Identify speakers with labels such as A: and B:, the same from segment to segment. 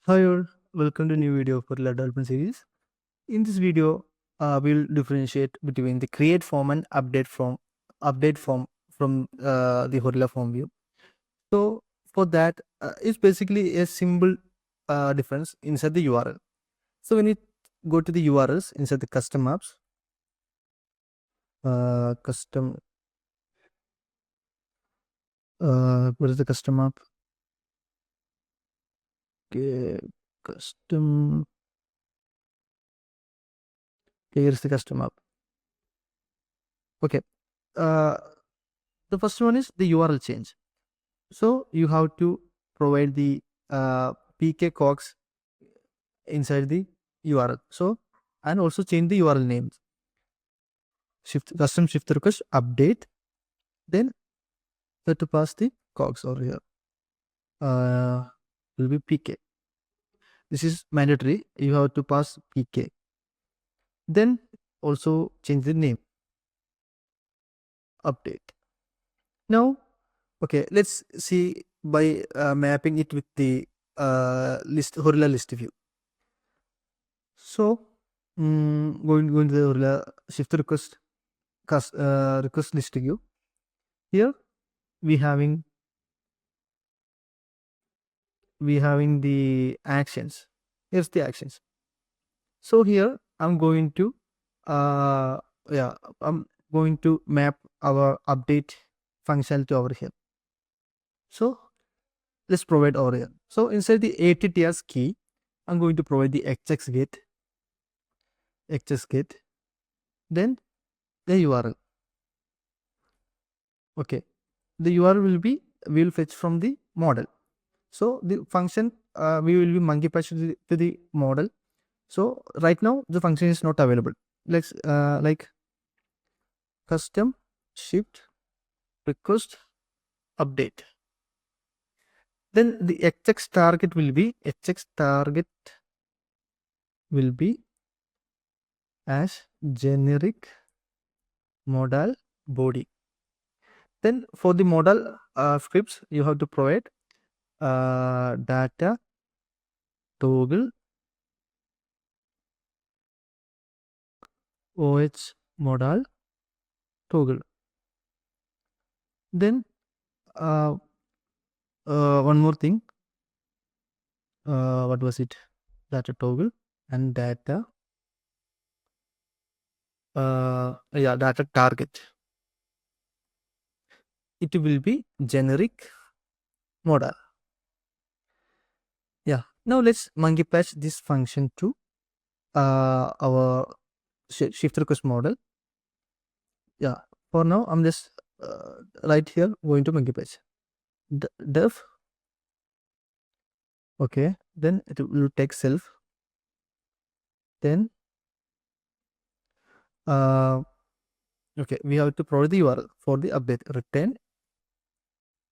A: Hi all, welcome to new video for Horilla Development series. In this video, we'll differentiate between the create form and update form from the Horilla form view. So for that, it's basically a simple difference inside the URL. So when you go to the URLs inside the custom apps, custom, what is the custom app? Okay, custom. Okay, here's the custom app. Okay, uh, the first one is the URL change. So you have to provide the PK cogs inside the URL. So and also change the URL names. Custom shift request update. Then you have to pass the cogs over here. Will be PK. This is mandatory. You have to pass PK. Then also change the name. Update. Now, okay, let's see by mapping it with the Horilla list view. So going to the Horilla shift request request list view. Here we having the actions. Here's the actions. So here I'm going to I'm going to map our update function to over here. So let's provide over here. So inside the ATTS key, I'm going to provide the hx get, then the URL. Okay, the URL will fetch from the model. So the function we will be monkey patch to the model. So right now the function is not available. Let's like custom shift request update. Then the hx target will be as generic modal body. Then for the modal scripts, you have to provide data toggle oh modal toggle. Then one more thing. What was it? Data toggle and data. Data target. It will be generic modal. Yeah. Now let's monkey patch this function to our shift request model. Yeah. For now, I'm just right here going to monkey patch. Def. Okay. Then it will take self. Then okay, we have to provide the URL for the update. Return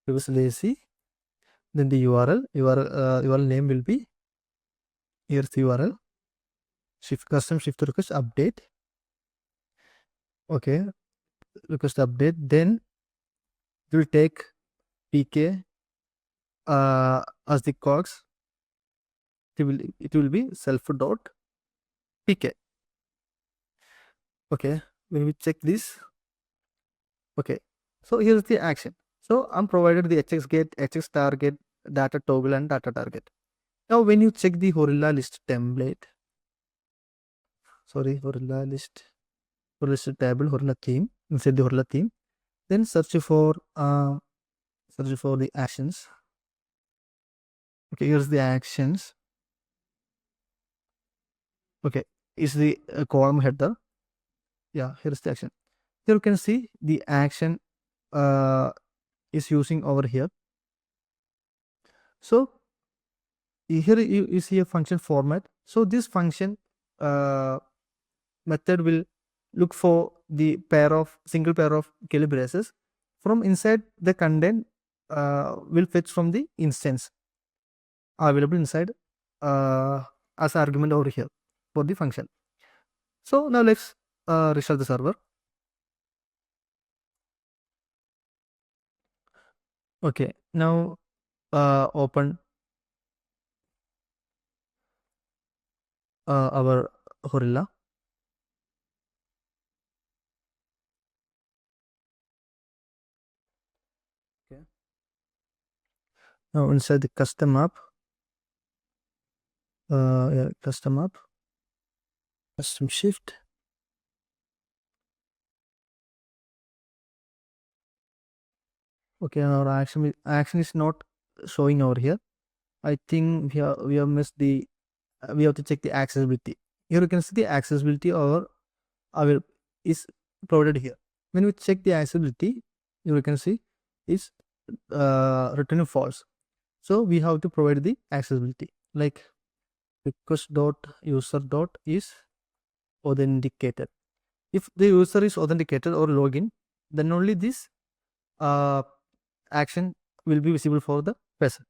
A: reverse lazy. Then the URL name will be, here's the URL, custom shift request update. Okay, request update. Then it will take PK as the cogs. It will be self dot PK. Okay, when we check this, okay, so here's the action. So I'm provided the hx get, hx target, data toggle, and data target. Now when you check the Horilla list template, Horilla list table, Horilla theme, inside the Horilla theme, then search for the actions. Okay, here's the actions. Okay, is the column header. Yeah, here's the action. Here you can see the action is using over here. So here you see a function format. So this function method will look for the single pair of curly braces from inside the content, will fetch from the instance available inside as argument over here for the function. So now let's restart the server. Okay, now open our Horilla. Okay. Now inside the custom app, yeah, custom app, custom shift. Okay, our action is not showing over here. I think we have missed the we have to check the accessibility. Here you can see the accessibility or our is provided here. When we check the accessibility, you can see is returning false. So we have to provide the accessibility like request dot user dot is authenticated. If the user is authenticated or login, then only this uh, action will be visible for the person.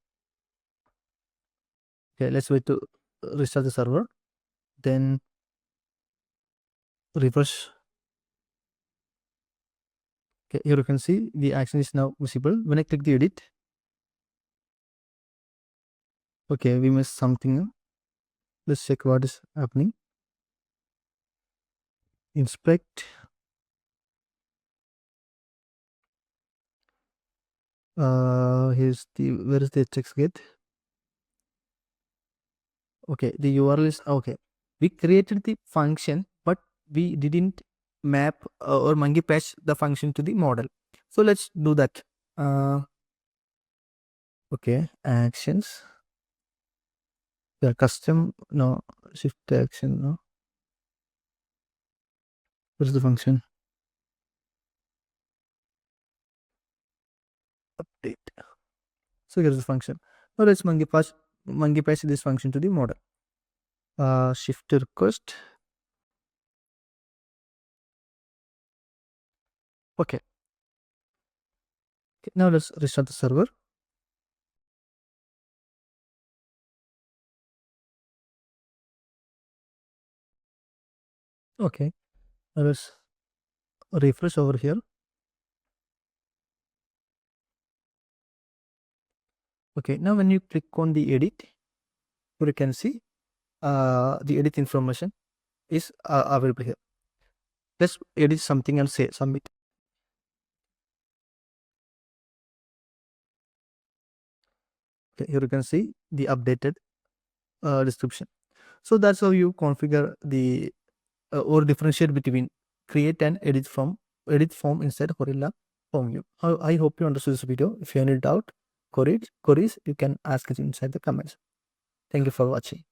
A: Okay, let's wait to restart the server. Then refresh. Okay, here you can see the action is now visible. When I click the edit, okay, we missed something. Let's check what is happening. Inspect. Here's the where is the text get? Okay, the URL is okay. We created the function, but we didn't map or monkey patch the function to the model. So let's do that. Okay, actions. The custom no shift action no. Where's the function? Update. So here's the function. Now let's monkey patch this function to the model. Shift request. Okay. Now let's restart the server. Okay. Now let's refresh over here. Okay. Now when you click on the edit, you can see the edit information is available here. Let's edit something and say submit. Okay, here you can see the updated description. So that's how you configure the or differentiate between create and edit form inside Horilla FormView. I hope you understood this video. If you have any doubt, queries, you can ask it inside the comments. Thank you for watching.